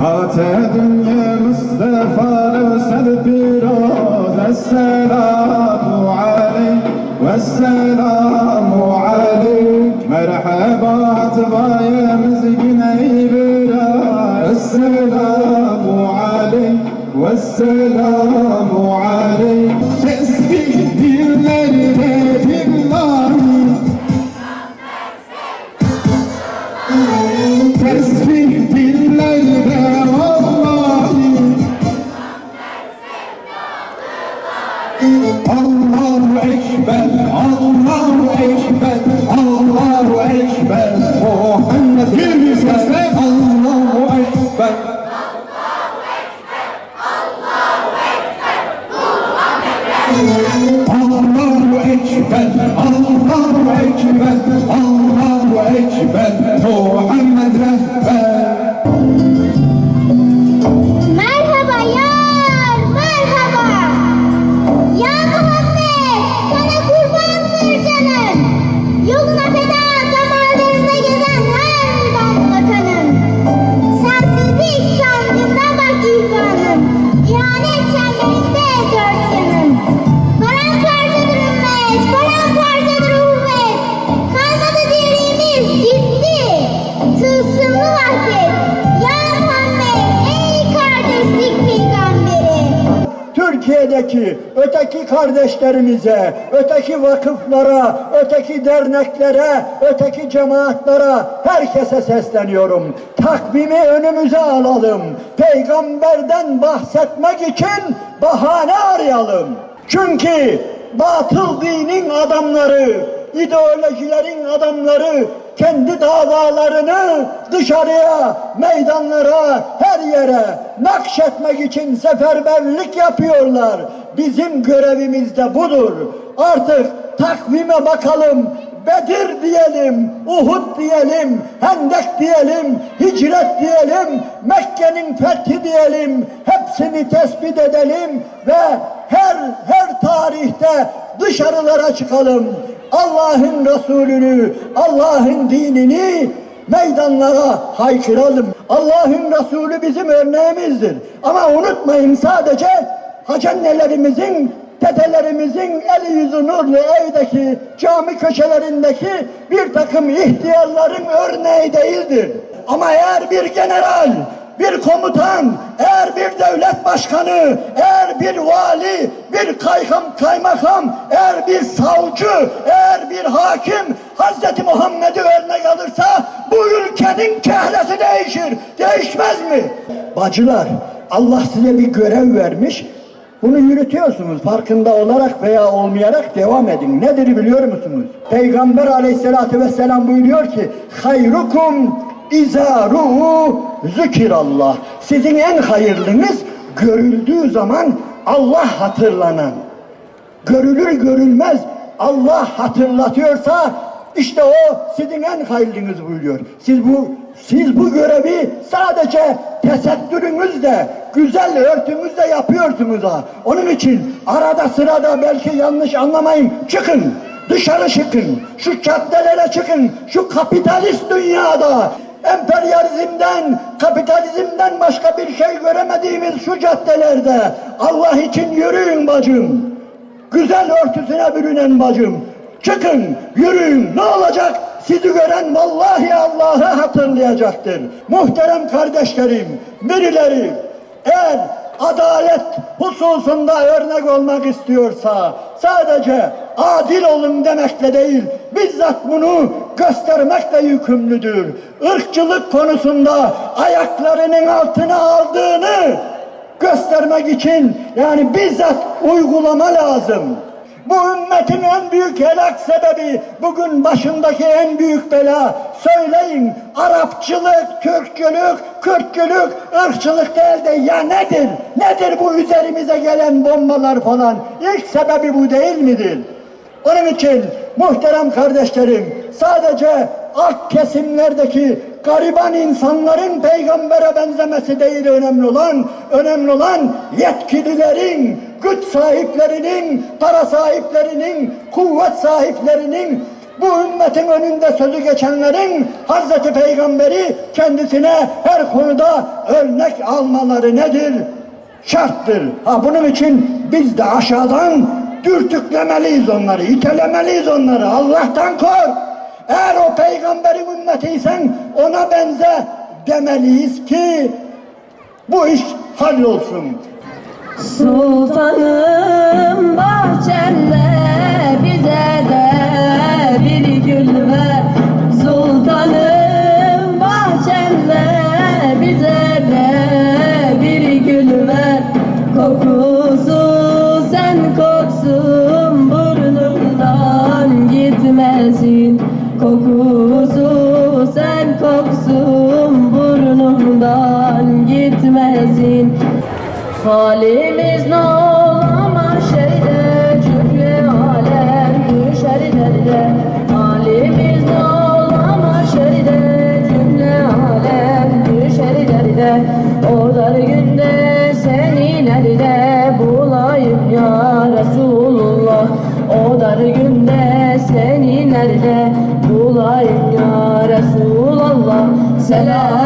يا مصطفى ارسل بروز السلام عليك والسلام عليك مرحبا طبايا مزقنا يبرا السلام عليك والسلام عليك تسبيح dillerine billahi tesbih dillerine vallahi Allahu Ekber, Allahu Ekber, Allahu Ekber Muhammed bir sesle Allahu Ekber Allahu Ekber, Allahu Ekber, Allahu Ekber Muhammed rehber Merhaba yar, merhaba. Ya Muhammed, sana kurbandır canım. Yoluna feda damarlarında gezen her damla kanım. Sensizlik sancında bak ihvanım. İhanet çemberinde dört yanım. Paramparçadır ümmet, paramparçadır uvvet. Kalmadı dirliğimiz gitti. Tılsımlı vahdet. Ya Muhammed, ey kardeşlik peygamberi. Türkiye'deki öteki kardeşlerimize, öteki vakıflara, öteki derneklere, öteki cemaatlara, herkese sesleniyorum. Takvimi önümüze alalım. Peygamberden bahsetmek için bahane arayalım. Çünkü batıl dinin adamları, ideolojilerin adamları kendi davalarını dışarıya, meydanlara, her yere nakşetmek için seferberlik yapıyorlar. Bizim görevimiz de budur. Artık takvime bakalım. Bedir diyelim, Uhud diyelim, Hendek diyelim, Hicret diyelim, Mekke'nin fethi diyelim. Hepsini tespit edelim ve her tarihte dışarılara çıkalım. Allah'ın Resulünü, Allah'ın dinini meydanlara haykıralım. Allah'ın Resulü bizim örneğimizdir. Ama unutmayın, sadece hacennelerimizin, dedelerimizin eli yüzü nurlu evdeki cami köşelerindeki bir takım ihtiyarların örneği değildir. Ama eğer bir general, bir komutan, eğer bir devlet başkanı, eğer bir vali, bir kaymakam, eğer bir savcı, eğer bir hakim Hz. Muhammed'i örnek alırsa bu ülkenin kehresi değişir. Değişmez mi? Bacılar, Allah size bir görev vermiş. Bunu yürütüyorsunuz. Farkında olarak veya olmayarak devam edin. Nedir biliyor musunuz? Peygamber aleyhissalatü vesselam buyuruyor ki hayrukum İzaruhu zükirallah. Sizin en hayırlınız görüldüğü zaman Allah hatırlanan. Görülür görülmez Allah hatırlatıyorsa işte o sizin en hayırlınız buyuruyor. Siz bu görevi sadece tesettürünüzle, güzel örtünüzle yapıyorsunuz ha. Onun için arada sırada belki yanlış anlamayın. Çıkın. Dışarı çıkın. Şu caddelere çıkın. Şu kapitalist dünyada emperyalizmden, kapitalizmden başka bir şey göremediğimiz şu caddelerde Allah için yürüyün bacım. Güzel örtüsüne bürünen bacım. Çıkın, yürüyün. Ne olacak? Sizi gören vallahi Allah'ı hatırlayacaktır. Muhterem kardeşlerim, birileri eğer adalet hususunda örnek olmak istiyorsa sadece adil olun demekle değil, bizzat bunu göstermekle yükümlüdür. Irkçılık konusunda ayaklarının altına aldığını göstermek için yani bizzat uygulama lazım. Bu ümmetin en büyük helak sebebi, bugün başındaki en büyük bela, söyleyin, Arapçılık, Türkçülük, Kürtçülük, ırkçılık değil de ya nedir? Nedir bu üzerimize gelen bombalar falan? İlk sebebi bu değil midir? Onun için muhterem kardeşlerim, sadece alt kesimlerdeki gariban insanların peygambere benzemesi değil önemli olan yetkililerin, güç sahiplerinin, para sahiplerinin, kuvvet sahiplerinin Bu ümmetin önünde sözü geçenlerin Hazreti Peygamberi kendisine her konuda örnek almaları nedir? Şarttır. Bunun için biz de aşağıdan dürtüklemeliyiz onları, itelemeliyiz onları. Allah'tan kork. Eğer o peygamberin ümmetiysen ona benze demeliyiz ki bu iş hallolsun. Sultanım bahçemde bize de bir gül ver. Sultanım bahçemde bize de bir gül ver. Kokusu sen koksun burnumdan gitmesin. Kokusu sen koksun burnumdan gitmesin. Halimiz ne olama şeyde, cümle alem düşer derde. Halimiz ne olama şeyde, cümle alem düşer derde. O dar günde seni nerede bulayım ya Resulullah. O dar günde seni nerede bulayım ya Resulallah. Selam